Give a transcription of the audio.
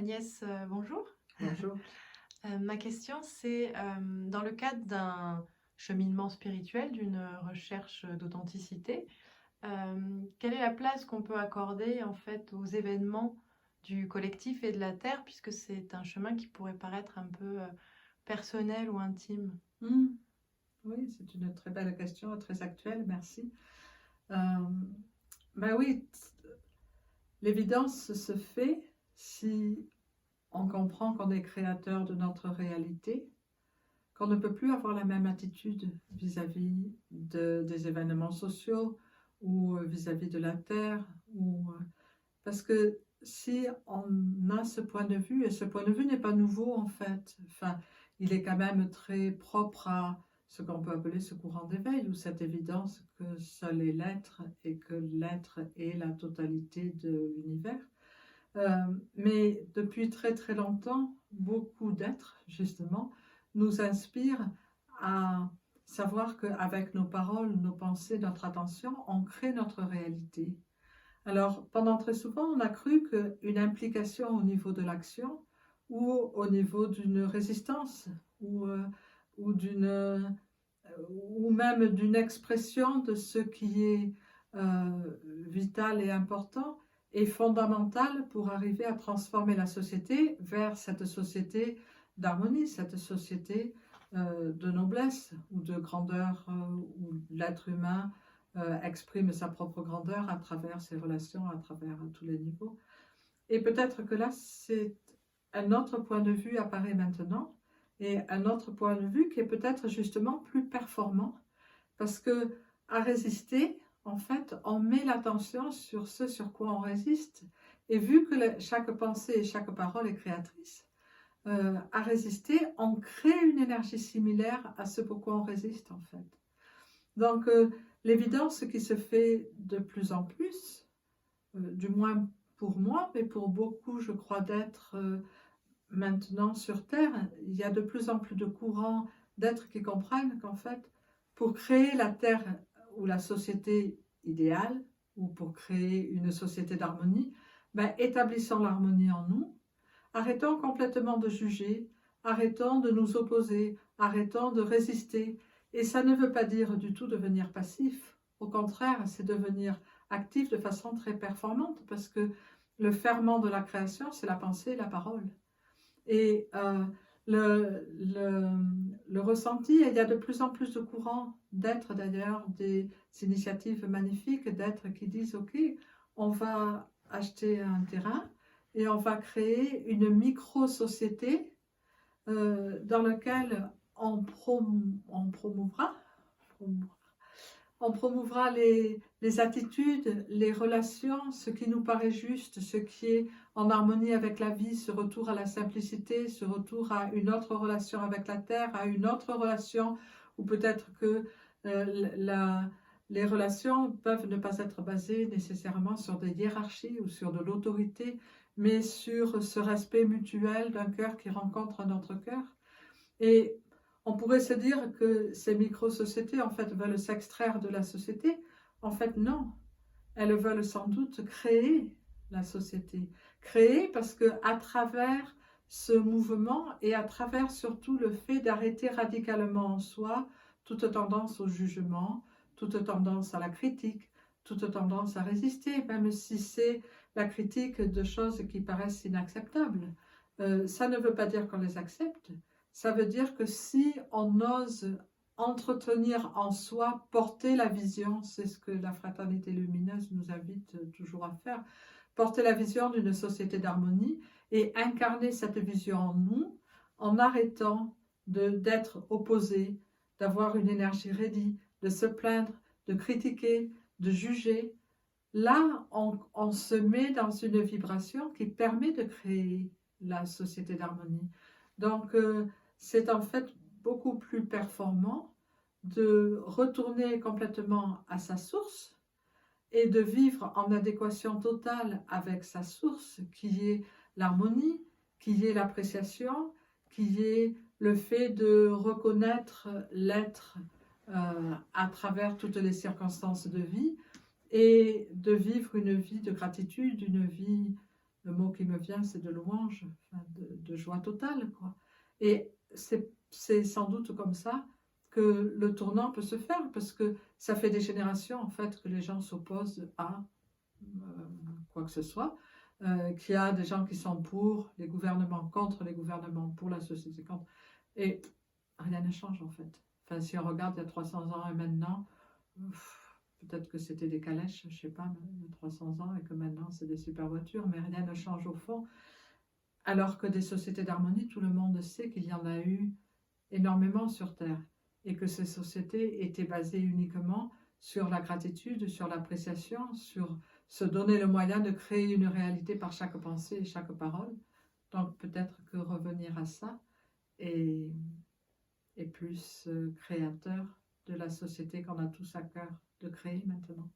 Agnès, bonjour. Bonjour. Ma question, c'est dans le cadre d'un cheminement spirituel, d'une recherche d'authenticité, quelle est la place qu'on peut accorder en fait aux événements du collectif et de la Terre, puisque c'est un chemin qui pourrait paraître un peu personnel ou intime? Hmm, oui, c'est une très belle question, très actuelle, merci. Euh, ben oui, l'évidence se fait si on comprend qu'on est créateur de notre réalité, qu'on ne peut plus avoir la même attitude vis-à-vis des événements sociaux ou vis-à-vis de la Terre. Parce que si on a ce point de vue, et ce point de vue n'est pas nouveau en fait, enfin, il est quand même très propre à ce qu'on peut appeler ce courant d'éveil, ou cette évidence que seul est l'être et que l'être est la totalité de l'univers. Mais depuis très très longtemps, beaucoup d'êtres, justement, nous inspirent à savoir qu'avec nos paroles, nos pensées, notre attention, on crée notre réalité. Alors, pendant très souvent, on a cru qu'une implication au niveau de l'action ou au niveau d'une résistance ou, euh, ou, d'une, euh, ou même d'une expression de ce qui est vital et important est fondamental pour arriver à transformer la société vers cette société d'harmonie, cette société de noblesse ou de grandeur où l'être humain exprime sa propre grandeur à travers ses relations, à travers tous les niveaux. Et peut-être que là, c'est un autre point de vue apparaît maintenant, et un autre point de vue qui est peut-être justement plus performant, parce que à résister, en fait, on met l'attention sur ce sur quoi on résiste, et vu que chaque pensée et chaque parole est créatrice, à résister, on crée une énergie similaire à ce pourquoi on résiste, en fait. Donc, l'évidence qui se fait de plus en plus, du moins pour moi, mais pour beaucoup, je crois, d'êtres maintenant sur Terre, il y a de plus en plus de courants d'êtres qui comprennent qu'en fait, pour créer la Terre ou la société idéale, ou pour créer une société d'harmonie, ben, établissons l'harmonie en nous, arrêtons complètement de juger, arrêtons de nous opposer, arrêtons de résister. Et ça ne veut pas dire du tout devenir passif. Au contraire, c'est devenir actif de façon très performante parce que le ferment de la création, c'est la pensée et la parole. Et le, le, le ressenti, il y a de plus en plus de courants d'êtres d'ailleurs, des initiatives magnifiques d'êtres qui disent ok, on va acheter un terrain et on va créer une micro-société dans laquelle on promouvra, on promouvra les attitudes, les relations, ce qui nous paraît juste, ce qui est en harmonie avec la vie, ce retour à la simplicité, ce retour à une autre relation avec la terre, à une autre relation, ou peut-être que les relations peuvent ne pas être basées nécessairement sur des hiérarchies ou sur de l'autorité, mais sur ce respect mutuel d'un cœur qui rencontre un autre cœur. Et on pourrait se dire que ces micro-sociétés, en fait, veulent s'extraire de la société. En fait, non. Elles veulent sans doute créer la société. Créer parce que à travers ce mouvement et à travers surtout le fait d'arrêter radicalement en soi toute tendance au jugement, toute tendance à la critique, toute tendance à résister, même si c'est la critique de choses qui paraissent inacceptables. Ça ne veut pas dire qu'on les accepte. Ça veut dire que si on ose entretenir en soi, porter la vision, c'est ce que la fraternité lumineuse nous invite toujours à faire, porter la vision d'une société d'harmonie et incarner cette vision en nous en arrêtant d'être opposé, d'avoir une énergie raidie, de se plaindre, de critiquer, de juger. Là, on se met dans une vibration qui permet de créer la société d'harmonie. Donc, c'est en fait beaucoup plus performant de retourner complètement à sa source et de vivre en adéquation totale avec sa source, qui est l'harmonie, qui est l'appréciation, qui est le fait de reconnaître l'être à travers toutes les circonstances de vie et de vivre une vie de gratitude, une vie, le mot qui me vient, c'est de louange, enfin, de joie totale, quoi. Et c'est sans doute comme ça que le tournant peut se faire, parce que ça fait des générations, en fait, que les gens s'opposent à quoi que ce soit, qu'il y a des gens qui sont pour les gouvernements, contre les gouvernements, pour la société, contre. Et rien ne change, en fait. Enfin, si on regarde il y a 300 ans et maintenant, peut-être que c'était des calèches, je sais pas, il y a 300 ans, et que maintenant c'est des super voitures, mais rien ne change au fond. Alors que des sociétés d'harmonie, tout le monde sait qu'il y en a eu énormément sur Terre, et que ces sociétés étaient basées uniquement sur la gratitude, sur l'appréciation, sur se donner le moyen de créer une réalité par chaque pensée et chaque parole. Donc peut-être que revenir à ça est plus créateur de la société qu'on a tous à cœur de créer maintenant.